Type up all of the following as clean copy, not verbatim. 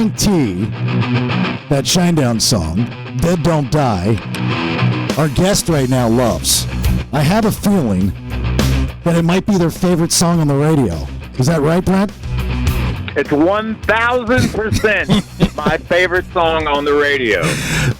guarantee that Shinedown song, Dead Don't Die, our guest right now loves. I have a feeling that it might be their favorite song on the radio. Is that right, Brent? It's 1,000% my favorite song on the radio.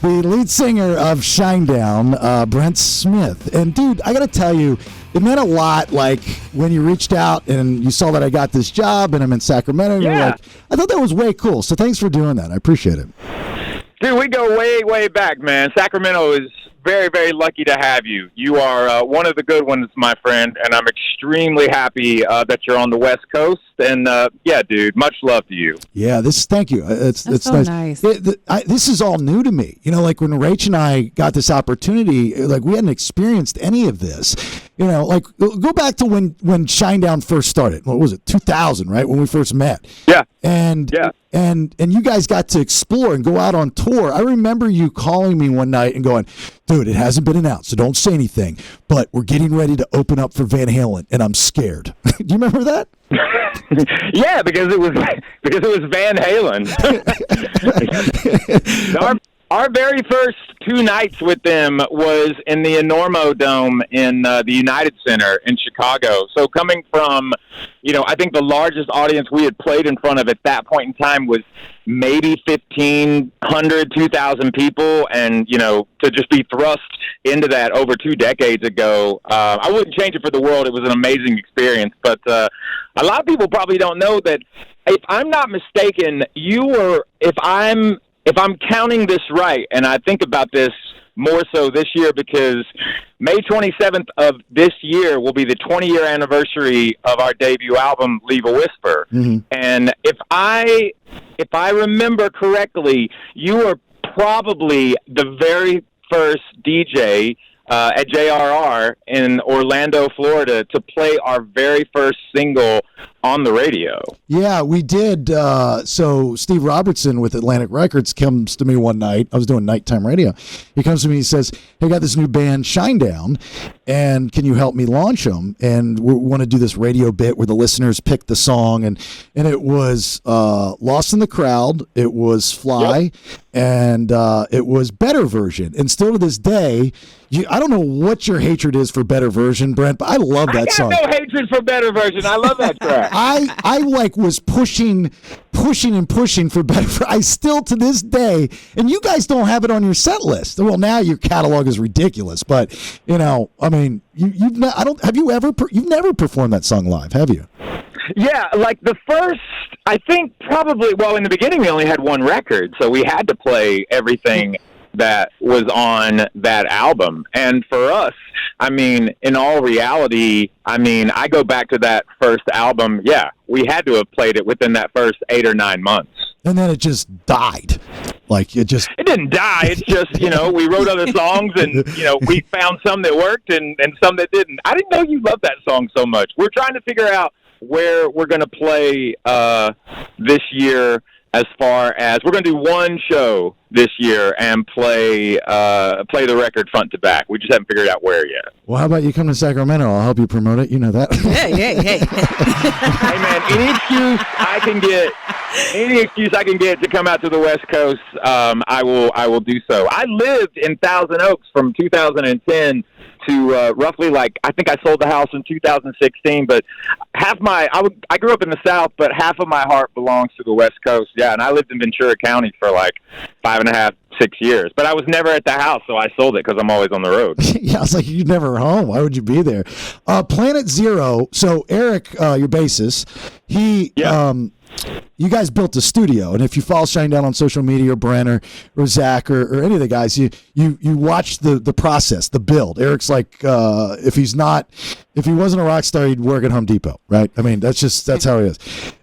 The lead singer of Shinedown, Brent Smith. And, dude, I got to tell you, it meant a lot, like, when you reached out and you saw that I got this job and I'm in Sacramento. And you're like, I thought that was way cool. So thanks for doing that. I appreciate it. Dude, we go way, way back, man. Sacramento is very, very lucky to have you. You are one of the good ones, my friend, and I'm extremely happy that you're on the West Coast. And, yeah, dude, much love to you. Yeah, thank you. It's so nice. This is all new to me. You know, like when Rach and I got this opportunity, like we hadn't experienced any of this. You know, like go back to when Shinedown first started. What was it, 2000, right, when we first met? Yeah. And you guys got to explore and go out on tour. I remember you calling me one night and going, dude, it hasn't been announced, so don't say anything, but we're getting ready to open up for Van Halen, and I'm scared. Do you remember that? Yeah, because it was Van Halen. Our very first two nights with them was in the Enormo Dome in the United Center in Chicago. So coming from, you know, I think the largest audience we had played in front of at that point in time was maybe 1,500, 2,000 people. And, you know, to just be thrust into that over 2 decades ago, I wouldn't change it for the world. It was an amazing experience. But a lot of people probably don't know that, if I'm not mistaken, if I'm counting this right, and I think about this more so this year because May 27th of this year will be the 20-year anniversary of our debut album, Leave a Whisper. Mm-hmm. And if I remember correctly, you were probably the very first DJ at JRR in Orlando, Florida, to play our very first single on the radio. Yeah, we did. So Steve Robertson with Atlantic Records comes to me one night. I was doing nighttime radio. He comes to me and says, hey, I got this new band, Shinedown, and can you help me launch them? And we want to do this radio bit where the listeners pick the song. And it was Lost in the Crowd. It was Fly. Yep. And it was Better Version. And still to this day, I don't know what your hatred is for Better Version, Brent, but I love that song. I got no hatred for Better Version. I love that track. I like was pushing for Better. I still to this day, and you guys don't have it on your set list. Well, now your catalog is ridiculous, but you know, I mean, you've never performed that song live, have you? Yeah, like the first, I think probably, well, in the beginning we only had one record, so we had to play everything that was on that album. And for us, I mean, in all reality, I mean, I go back to that first album, yeah, we had to have played it within that first 8 or 9 months. And then it just died. Like, it didn't die. It's just, you know, we wrote other songs and, you know, we found some that worked and some that didn't. I didn't know you loved that song so much. We're trying to figure out where we're going to play this year. As far as we're going to do one show this year and play the record front to back. We just haven't figured out where yet. Well, how about you come to Sacramento? I'll help you promote it. You know that. Hey. Hey, man, any excuse I can get to come out to the West Coast, I will do so. I lived in Thousand Oaks from 2010 to roughly, like, I think I sold the house in 2016, but I grew up in the South, but half of my heart belongs to the West Coast. Yeah, and I lived in Ventura County for like 5.5, 6 years, but I was never at the house, so I sold it because I'm always on the road. Yeah, I was like, you're never home. Why would you be there? Planet Zero. So Eric, your bassist, you guys built a studio, and if you follow Shinedown on social media, or Brent or Zach or any of the guys, you watch the process, the build. Eric's like, if he wasn't a rock star, he'd work at Home Depot, right? I mean, that's how he is.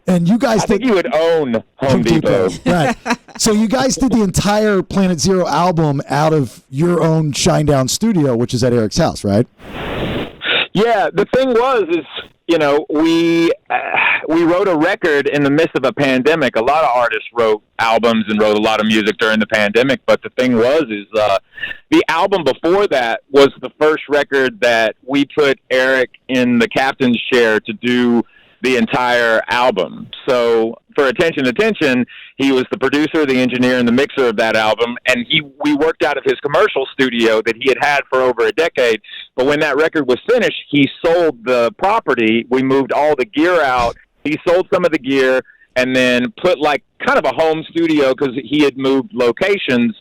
And you guys, I think you would own Home Depot. Right? So you guys did the entire Planet Zero album out of your own Shinedown studio, which is at Eric's house, right? Yeah, the thing is, you know, we wrote a record in the midst of a pandemic. A lot of artists wrote albums and wrote a lot of music during the pandemic, but the thing is the album before that was the first record that we put Eric in the captain's chair to do the entire album. So for Attention, he was the producer, the engineer, and the mixer of that album, and we worked out of his commercial studio that he had for over a decade. But when that record was finished, he sold the property. We moved all the gear out. He sold some of the gear and then put like kind of a home studio, because he had moved locations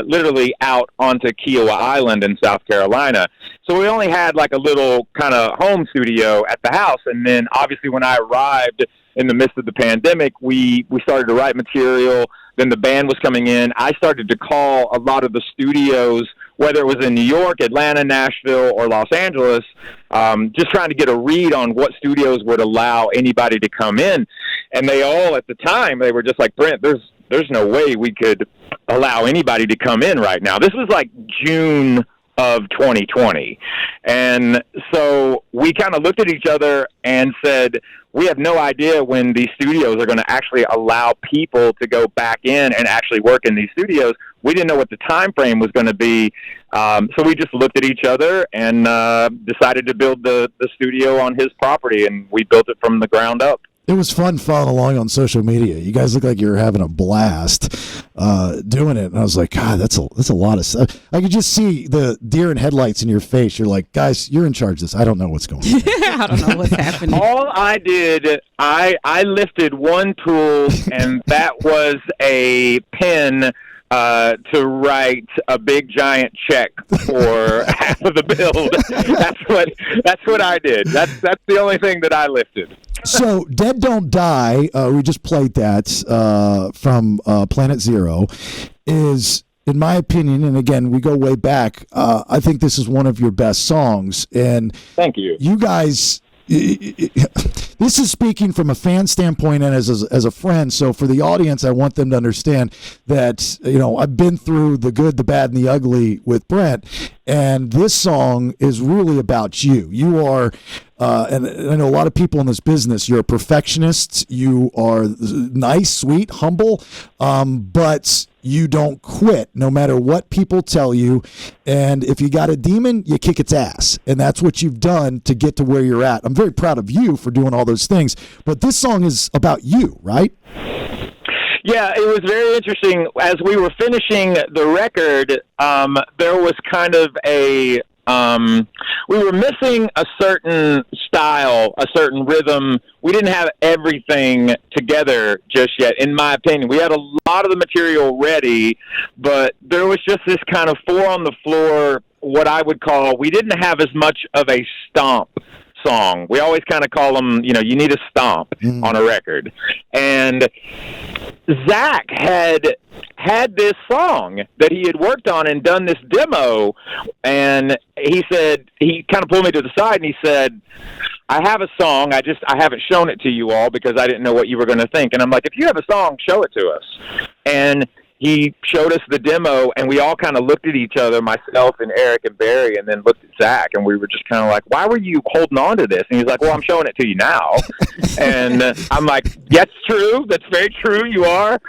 literally out onto Kiowa Island in South Carolina. So we only had like a little kind of home studio at the house. And then obviously when I arrived in the midst of the pandemic, we started to write material. Then the band was coming in. I started to call a lot of the studios, whether it was in New York, Atlanta, Nashville, or Los Angeles, just trying to get a read on what studios would allow anybody to come in. And they all, at the time, they were just like, Brent, there's no way we could allow anybody to come in right now. This was like June of 2020. And so we kind of looked at each other and said, we have no idea when these studios are going to actually allow people to go back in and actually work in these studios. We didn't know what the time frame was going to be. So we just looked at each other and decided to build the studio on his property, and we built it from the ground up. It was fun following along on social media. You guys look like you were having a blast doing it. And I was like, God, that's a lot of stuff. I could just see the deer in headlights in your face. You're like, guys, you're in charge of this. I don't know what's going on. I don't know what's happening. All I did, I lifted one tool, and that was a pen to write a big giant check for half of the build. That's what I did. That's the only thing that I lifted. So Dead Don't Die, we just played that from Planet Zero, is, in my opinion, and again, we go way back, I think this is one of your best songs. And thank you. You guys, this is speaking from a fan standpoint and as a friend. So for the audience, I want them to understand that, I've been through the good, the bad, and the ugly with Brent, and this song is really about you. You are, and I know a lot of people in this business, you're a perfectionist, you are nice, sweet, humble, but you don't quit no matter what people tell you. And if you got a demon, you kick its ass. And that's what you've done to get to where you're at. I'm very proud of you for doing all those things. But this song is about you, right? Yeah, it was very interesting. As we were finishing the record, there was kind of we were missing a certain style, a certain rhythm. We didn't have everything together just yet, in my opinion. We had a lot of the material ready, but there was just this kind of four on the floor, what I would call, we didn't have as much of a stomp song. We always kind of call them, you need a stomp on a record. And Zach had this song that he had worked on and done this demo, and he kind of pulled me to the side and he said, I have a song, I haven't shown it to you all because I didn't know what you were going to think. And I'm like, if you have a song, show it to us. And he showed us the demo, and we all kind of looked at each other, myself and Eric and Barry, and then looked at Zach, and we were just kind of like, why were you holding on to this? And he's like, well, I'm showing it to you now. And I'm like, that's true. That's very true. You are.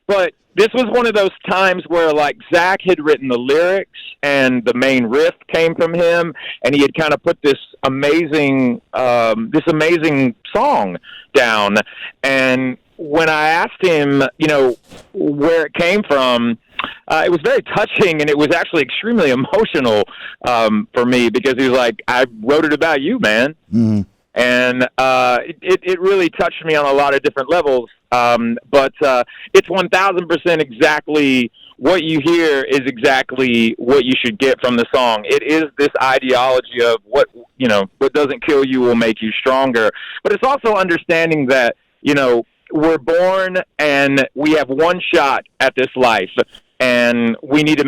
But this was one of those times where, like, Zach had written the lyrics, and the main riff came from him, and he had kind of put this amazing song down. And when I asked him, where it came from, it was very touching, and it was actually extremely emotional for me, because he was like, I wrote it about you, man. Mm-hmm. And it really touched me on a lot of different levels. But it's 1,000% exactly what you hear is exactly what you should get from the song. It is this ideology of what doesn't kill you will make you stronger. But it's also understanding that, we're born and we have one shot at this life, and we need to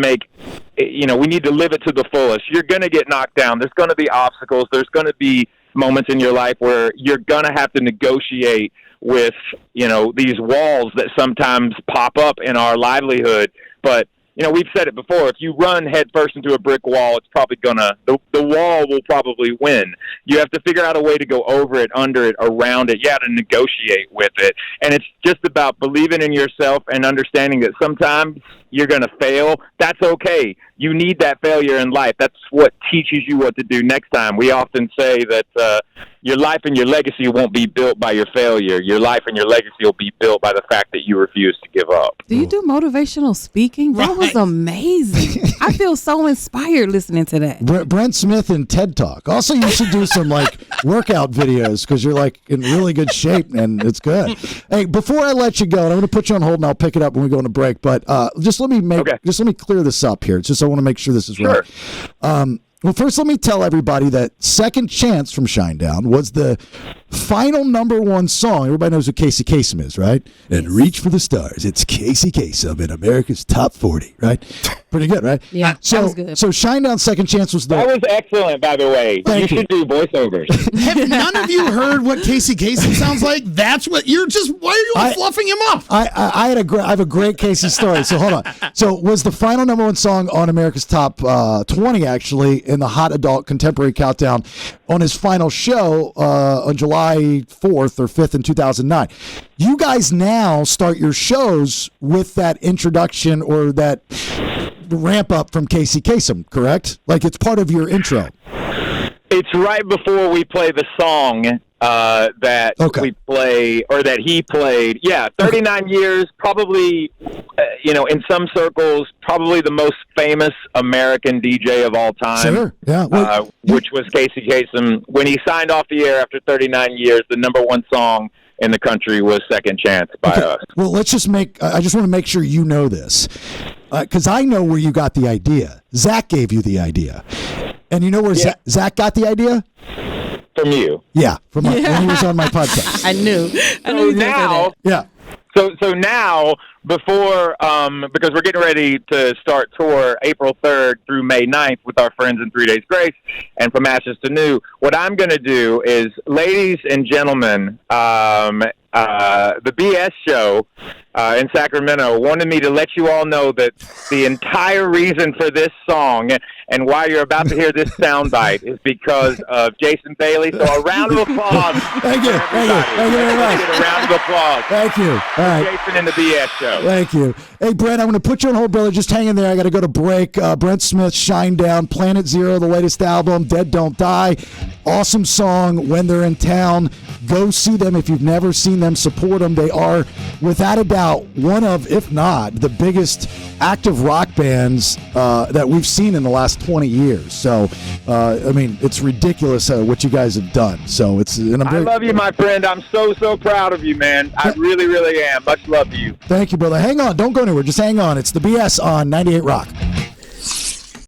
we need to live it to the fullest. You're going to get knocked down. There's going to be obstacles. There's going to be moments in your life where you're going to have to negotiate with, these walls that sometimes pop up in our livelihood. But, we've said it before, if you run head first into a brick wall, it's probably the wall will probably win. You have to figure out a way to go over it, under it, around it. You have to negotiate with it. And it's just about believing in yourself and understanding that sometimes you're going to fail. That's okay. you need that failure in life. That's what teaches you what to do next time. We often say that your life and your legacy won't be built by your failure. Your life and your legacy will be built by the fact that you refuse to give up. Do you do motivational speaking? That was amazing. I feel so inspired listening to that. Brent Smith and TED Talk. Also, you should do some like workout videos because you're like in really good shape and it's good. Hey, before I let you go, and I'm going to put you on hold and I'll pick it up when we go on a break. But just let me clear this up here. Just I want to make sure this is right. Well, first, let me tell everybody that Second Chance from Shinedown was the final number one song. Everybody knows who Casey Kasem is, right? And Reach for the Stars. It's Casey Kasem in America's Top 40, right? Pretty good, right? Yeah, so, that was good. So Shinedown Second Chance was That was excellent, by the way. You should do voiceovers. Have none of you heard what Casey Kasem sounds like? That's what you're just. Why are you all fluffing him up? I have a great Casey story. So hold on. So was the final number one song on America's Top 20 actually in the Hot Adult Contemporary Countdown on his final show on July 4th or 5th in 2009. You guys now start your shows with that introduction or that ramp up from Casey Kasem, correct? Like it's part of your intro. It's right before we play the song that we play, or that he played. Yeah, 39 years, probably, in some circles, probably the most famous American DJ of all time. Sure, yeah. Well, which was Casey Kasem. When he signed off the air after 39 years, the number one song in the country was Second Chance by us. Well, I just want to make sure you know this, because I know where you got the idea. Zach gave you the idea. And you know where Zach got the idea? From you. Yeah, when he was on my podcast. I knew. So now, So now, before, because we're getting ready to start tour April 3rd through May 9th with our friends in 3 Days Grace and From Ashes to New, what I'm going to do is, ladies and gentlemen, the BS show in Sacramento wanted me to let you all know that the entire reason for this song and why you're about to hear this soundbite is because of Jason Bailey. So a round of applause. Thank you. Thank you very much. A round of applause. Thank you. All right. Jason and the BS show. Thank you. Hey, Brent, I'm going to put you on hold, brother. Just hang in there. I got to go to break. Brent Smith, Shinedown, Planet Zero, the latest album, Dead Don't Die. Awesome song, When They're in Town. Go see them if you've never seen them. Support them. They are, without a doubt, one of, if not, the biggest active rock bands that we've seen in the last 20 years. So, it's ridiculous what you guys have done. So I love you, my friend. I'm so proud of you, man. I really, really am. Much love to you. Thank you, brother. Hang on. Don't go anywhere. Just hang on. It's the BS on 98 Rock.